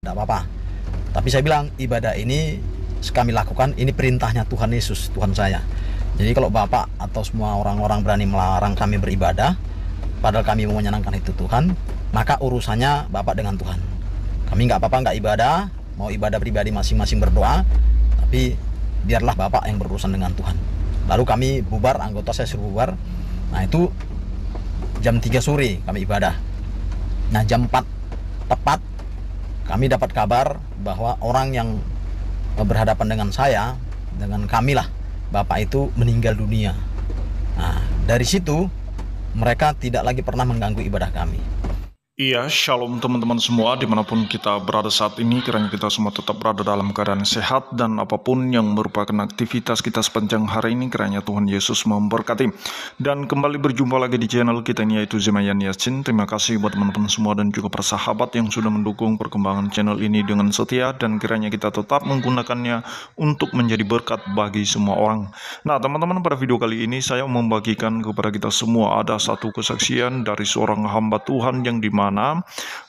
tidak apa-apa. Tapi saya bilang ibadah ini kami lakukan, ini perintahnya Tuhan Yesus, Tuhan saya. Jadi kalau Bapak atau semua orang-orang berani melarang kami beribadah, padahal kami mau menyenangkan itu Tuhan, maka urusannya Bapak dengan Tuhan. Kami nggak apa-apa, nggak ibadah, mau ibadah pribadi masing-masing berdoa, tapi biarlah Bapak yang berurusan dengan Tuhan. Lalu kami bubar, anggota saya suruh bubar. Nah itu jam 3 sore kami ibadah. Nah jam 4 tepat kami dapat kabar bahwa orang yang berhadapan dengan saya, dengan kami lah, Bapak itu meninggal dunia. Nah dari situ mereka tidak lagi pernah mengganggu ibadah kami. Iya, shalom teman-teman semua dimanapun kita berada saat ini, kiranya kita semua tetap berada dalam keadaan sehat dan apapun yang merupakan aktivitas kita sepanjang hari ini, kiranya Tuhan Yesus memberkati. Dan kembali berjumpa lagi di channel kita ini, yaitu Zemayan Yasin. Terima kasih buat teman-teman semua dan juga persahabat yang sudah mendukung perkembangan channel ini dengan setia, dan kiranya kita tetap menggunakannya untuk menjadi berkat bagi semua orang. Nah teman-teman, pada video kali ini saya membagikan kepada kita semua ada satu kesaksian dari seorang hamba Tuhan yang dimana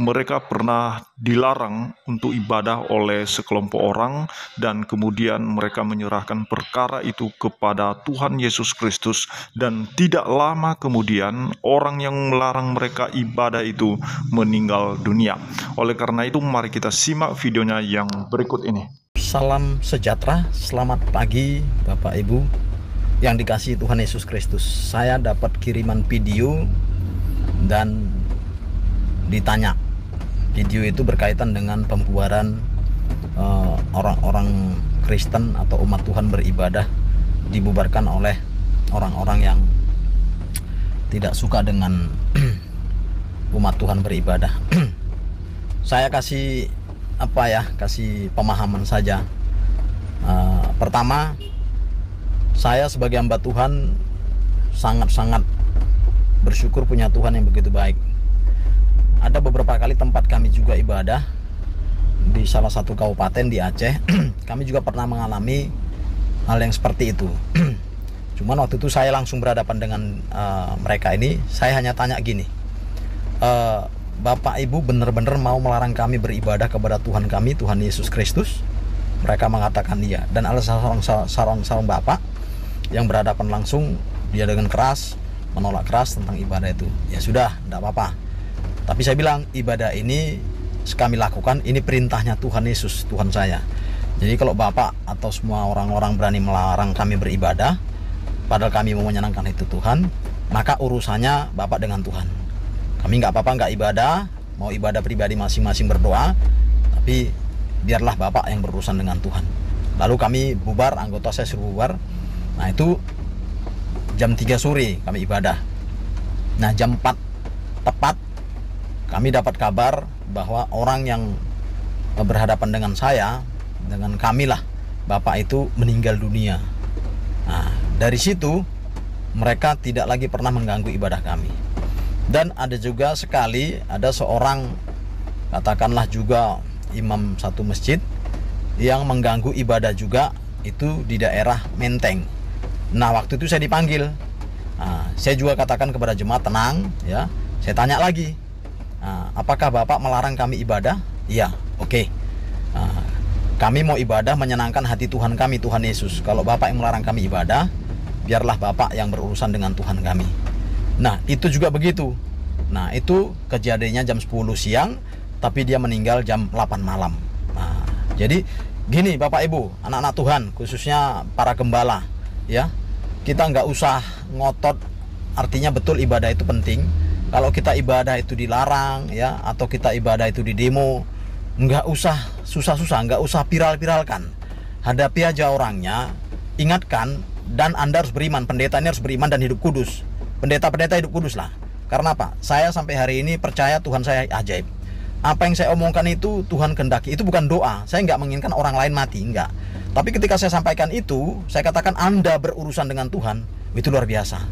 mereka pernah dilarang untuk ibadah oleh sekelompok orang, dan kemudian mereka menyerahkan perkara itu kepada Tuhan Yesus Kristus, dan tidak lama kemudian orang yang melarang mereka ibadah itu meninggal dunia. Oleh karena itu mari kita simak videonya yang berikut ini. Salam sejahtera, selamat pagi Bapak Ibu yang dikasihi Tuhan Yesus Kristus. Saya dapat kiriman video dan ditanya, video itu berkaitan dengan pembubaran orang-orang Kristen atau umat Tuhan beribadah, dibubarkan oleh orang-orang yang tidak suka dengan umat Tuhan beribadah. Saya kasih kasih pemahaman saja. Pertama, saya sebagai hamba Tuhan sangat-sangat bersyukur punya Tuhan yang begitu baik. Ada beberapa kali tempat kami juga ibadah di salah satu kabupaten di Aceh. Kami juga pernah mengalami hal yang seperti itu. Cuman waktu itu saya langsung berhadapan dengan mereka ini. Saya hanya tanya gini, Bapak Ibu benar-benar mau melarang kami beribadah kepada Tuhan kami, Tuhan Yesus Kristus? Mereka mengatakan iya. Dan ada seorang Bapak yang berhadapan langsung, dia dengan keras menolak keras tentang ibadah itu. Ya sudah, tidak apa-apa. Tapi saya bilang ibadah ini kami lakukan, ini perintahnya Tuhan Yesus, Tuhan saya. Jadi kalau Bapak atau semua orang-orang berani melarang kami beribadah, padahal kami mau menyenangkan itu Tuhan, maka urusannya Bapak dengan Tuhan. Kami nggak apa-apa, nggak ibadah, mau ibadah pribadi masing-masing berdoa, tapi biarlah Bapak yang berurusan dengan Tuhan. Lalu kami bubar, anggota saya suruh bubar. Nah itu jam 3 sore kami ibadah. Nah jam 4 tepat kami dapat kabar bahwa orang yang berhadapan dengan saya, dengan kami lah, Bapak itu meninggal dunia. Nah dari situ mereka tidak lagi pernah mengganggu ibadah kami. Dan ada juga sekali ada seorang, katakanlah juga imam satu masjid, yang mengganggu ibadah juga, itu di daerah Menteng. Nah waktu itu saya dipanggil. Nah, saya juga katakan kepada jemaat tenang ya. Saya tanya lagi, apakah Bapak melarang kami ibadah? Iya, oke. Kami mau ibadah menyenangkan hati Tuhan kami, Tuhan Yesus. Kalau Bapak yang melarang kami ibadah, biarlah Bapak yang berurusan dengan Tuhan kami. Nah itu juga begitu. Nah itu kejadiannya jam 10 siang, tapi dia meninggal jam 8 malam. Nah jadi gini Bapak Ibu, anak-anak Tuhan, khususnya para gembala ya, kita nggak usah ngotot. Artinya betul ibadah itu penting. Kalau kita ibadah itu dilarang ya, atau kita ibadah itu di demo, nggak usah susah-susah, nggak usah viral-viralkan. Hadapi aja orangnya, ingatkan, dan Anda harus beriman. Pendeta ini harus beriman dan hidup kudus. Pendeta-pendeta hidup kudus lah. Karena apa? Saya sampai hari ini percaya Tuhan saya ajaib. Apa yang saya omongkan itu Tuhan kehendaki. Itu bukan doa. Saya nggak menginginkan orang lain mati, enggak. Tapi ketika saya sampaikan itu, saya katakan Anda berurusan dengan Tuhan, itu luar biasa.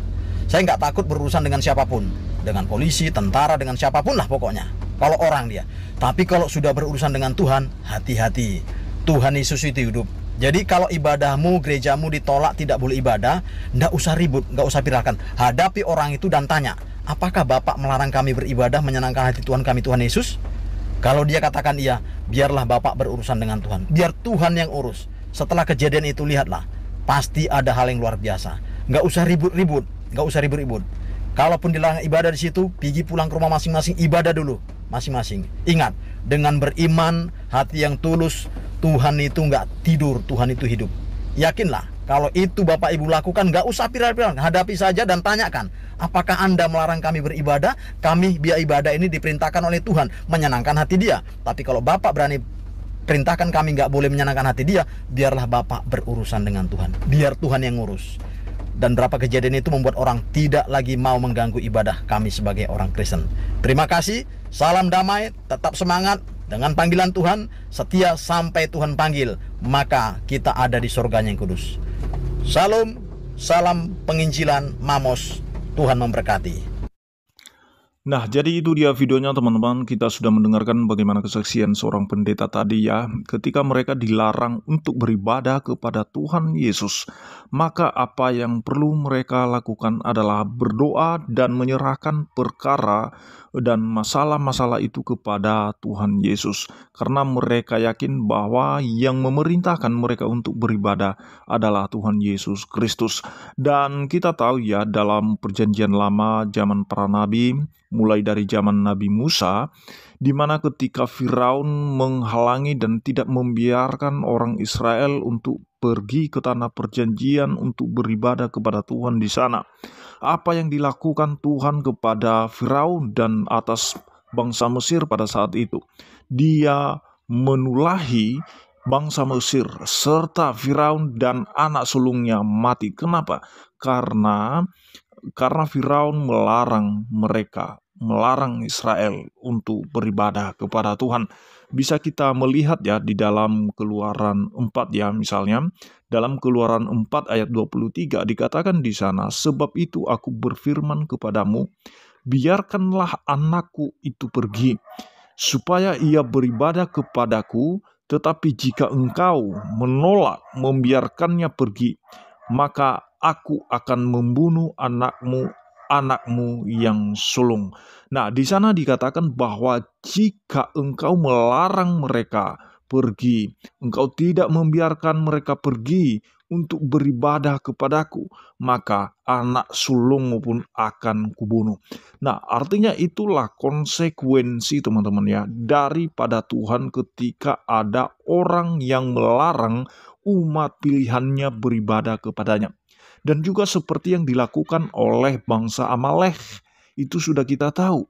Saya nggak takut berurusan dengan siapapun, dengan polisi, tentara, dengan siapapun lah pokoknya. Kalau orang dia. Tapi kalau sudah berurusan dengan Tuhan, hati-hati. Tuhan Yesus itu hidup. Jadi kalau ibadahmu, gerejamu ditolak, tidak boleh ibadah, nggak usah ribut, nggak usah viralkan. Hadapi orang itu dan tanya, apakah Bapak melarang kami beribadah menyenangkan hati Tuhan kami, Tuhan Yesus? Kalau dia katakan iya, biarlah Bapak berurusan dengan Tuhan. Biar Tuhan yang urus. Setelah kejadian itu lihatlah, pasti ada hal yang luar biasa. Nggak usah ribut-ribut, nggak usah ribut-ribut. Kalaupun dilarang ibadah di situ, pergi pulang ke rumah masing-masing, ibadah dulu masing-masing. Ingat, dengan beriman, hati yang tulus, Tuhan itu nggak tidur, Tuhan itu hidup. Yakinlah, kalau itu Bapak Ibu lakukan, nggak usah viral-viral, hadapi saja dan tanyakan, apakah Anda melarang kami beribadah? Kami biar ibadah ini diperintahkan oleh Tuhan, menyenangkan hati Dia. Tapi kalau Bapak berani perintahkan kami nggak boleh menyenangkan hati Dia, biarlah Bapak berurusan dengan Tuhan. Biar Tuhan yang ngurus. Dan berapa kejadian itu membuat orang tidak lagi mau mengganggu ibadah kami sebagai orang Kristen. Terima kasih, salam damai, tetap semangat. Dengan panggilan Tuhan, setia sampai Tuhan panggil, maka kita ada di surganya yang kudus. Salam, salam penginjilan Mamos. Tuhan memberkati. Nah, jadi itu dia videonya teman-teman. Kita sudah mendengarkan bagaimana kesaksian seorang pendeta tadi ya. Ketika mereka dilarang untuk beribadah kepada Tuhan Yesus, maka apa yang perlu mereka lakukan adalah berdoa dan menyerahkan perkara dan masalah-masalah itu kepada Tuhan Yesus. Karena mereka yakin bahwa yang memerintahkan mereka untuk beribadah adalah Tuhan Yesus Kristus. Dan kita tahu ya, dalam perjanjian lama zaman para nabi, mulai dari zaman Nabi Musa, di mana ketika Firaun menghalangi dan tidak membiarkan orang Israel untuk pergi ke tanah perjanjian untuk beribadah kepada Tuhan di sana. Apa yang dilakukan Tuhan kepada Firaun dan atas bangsa Mesir pada saat itu? Dia menulahi bangsa Mesir serta Firaun dan anak sulungnya mati. Kenapa? Karena Firaun melarang Israel untuk beribadah kepada Tuhan. Bisa kita melihat ya di dalam Keluaran 4 ya, misalnya dalam Keluaran 4 ayat 23 dikatakan di sana, sebab itu aku berfirman kepadamu, biarkanlah anakku itu pergi, supaya ia beribadah kepadaku, tetapi jika engkau menolak membiarkannya pergi, maka aku akan membunuh anakmu yang sulung. Nah, di sana dikatakan bahwa jika engkau melarang mereka pergi, engkau tidak membiarkan mereka pergi untuk beribadah kepadaku, maka anak sulungmu pun akan kubunuh. Nah, artinya itulah konsekuensi teman-teman ya, daripada Tuhan ketika ada orang yang melarang umat pilihannya beribadah kepadanya. Dan juga seperti yang dilakukan oleh bangsa Amalek, itu sudah kita tahu.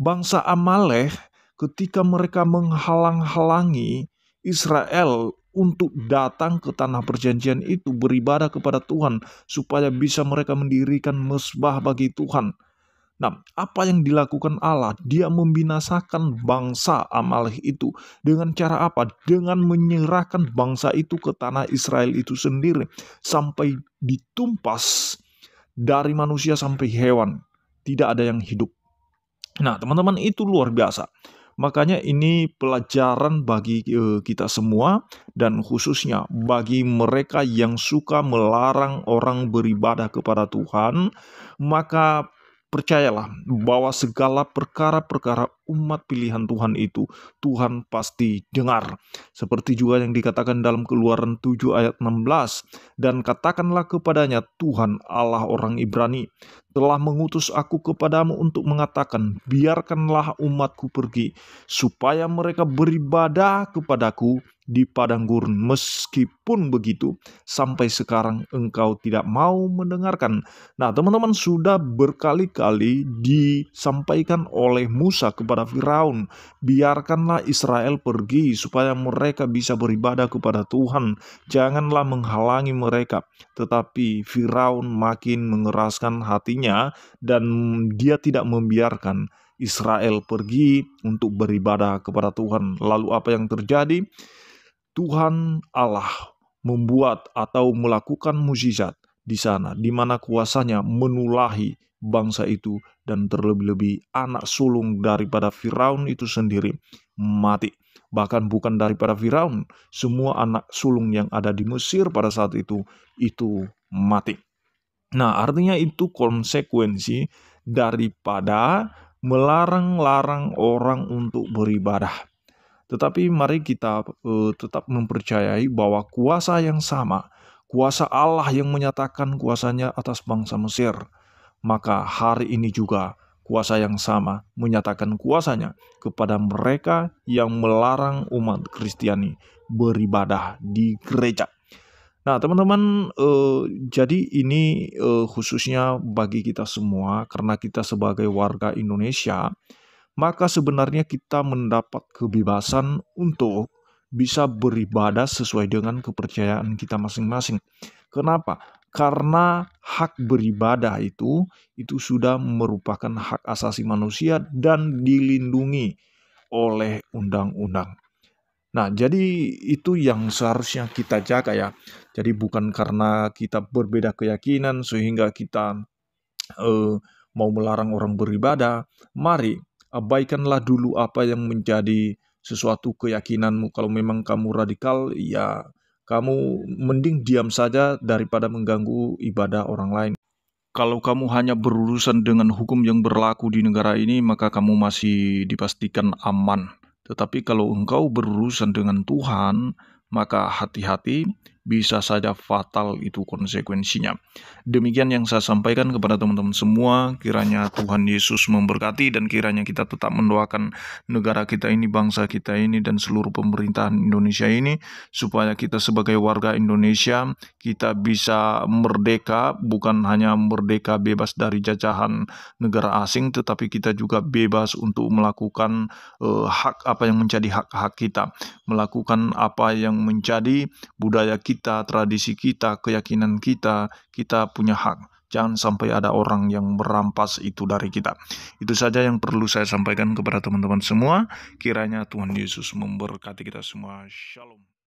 Bangsa Amalek ketika mereka menghalang-halangi Israel untuk datang ke tanah perjanjian itu beribadah kepada Tuhan, supaya bisa mereka mendirikan mezbah bagi Tuhan. Nah, apa yang dilakukan Allah? Dia membinasakan bangsa Amalek itu. Dengan cara apa? Dengan menyerahkan bangsa itu ke tanah Israel itu sendiri, sampai ditumpas dari manusia sampai hewan. Tidak ada yang hidup. Nah, teman-teman, itu luar biasa. Makanya ini pelajaran bagi kita semua, dan khususnya bagi mereka yang suka melarang orang beribadah kepada Tuhan. Maka percayalah bahwa segala perkara-perkara umat pilihan Tuhan itu Tuhan pasti dengar. Seperti juga yang dikatakan dalam Keluaran 7 ayat 16. Dan katakanlah kepadanya, Tuhan Allah orang Ibrani telah mengutus aku kepadamu untuk mengatakan, biarkanlah umatku pergi, supaya mereka beribadah kepadaku di padang gurun. Meskipun begitu, sampai sekarang engkau tidak mau mendengarkan. Nah, teman-teman, sudah berkali-kali disampaikan oleh Musa kepada Firaun, biarkanlah Israel pergi supaya mereka bisa beribadah kepada Tuhan. Janganlah menghalangi mereka. Tetapi Firaun makin mengeraskan hatinya dan dia tidak membiarkan Israel pergi untuk beribadah kepada Tuhan. Lalu apa yang terjadi? Tuhan Allah membuat atau melakukan mukjizat di sana, di mana kuasanya menulahi bangsa itu, dan terlebih-lebih anak sulung daripada Firaun itu sendiri mati. Bahkan bukan daripada Firaun, semua anak sulung yang ada di Mesir pada saat itu mati. Nah, artinya itu konsekuensi daripada melarang-larang orang untuk beribadah. Tetapi mari kita tetap mempercayai bahwa kuasa yang sama, kuasa Allah yang menyatakan kuasanya atas bangsa Mesir, maka hari ini juga kuasa yang sama menyatakan kuasanya kepada mereka yang melarang umat Kristiani beribadah di gereja. Nah, teman-teman, jadi ini khususnya bagi kita semua, karena kita sebagai warga Indonesia, maka sebenarnya kita mendapat kebebasan untuk bisa beribadah sesuai dengan kepercayaan kita masing-masing. Kenapa? Karena hak beribadah itu sudah merupakan hak asasi manusia dan dilindungi oleh undang-undang. Nah, jadi itu yang seharusnya kita jaga ya. Jadi bukan karena kita berbeda keyakinan sehingga kita eh, mau melarang orang beribadah. Mari abaikanlah dulu apa yang menjadi sesuatu keyakinanmu. Kalau memang kamu radikal, ya kamu mending diam saja daripada mengganggu ibadah orang lain. Kalau kamu hanya berurusan dengan hukum yang berlaku di negara ini, maka kamu masih dipastikan aman. Tetapi kalau engkau berurusan dengan Tuhan, maka hati-hati, bisa saja fatal itu konsekuensinya. Demikian yang saya sampaikan kepada teman-teman semua. Kiranya Tuhan Yesus memberkati dan kiranya kita tetap mendoakan negara kita ini, bangsa kita ini, dan seluruh pemerintahan Indonesia ini, supaya kita sebagai warga Indonesia, kita bisa merdeka, bukan hanya merdeka bebas dari jajahan negara asing, tetapi kita juga bebas untuk melakukan hak apa yang menjadi hak-hak kita, melakukan apa yang menjadi budaya kita, tradisi kita, keyakinan kita, kita punya hak. Jangan sampai ada orang yang merampas itu dari kita. Itu saja yang perlu saya sampaikan kepada teman-teman semua. Kiranya Tuhan Yesus memberkati kita semua. Shalom.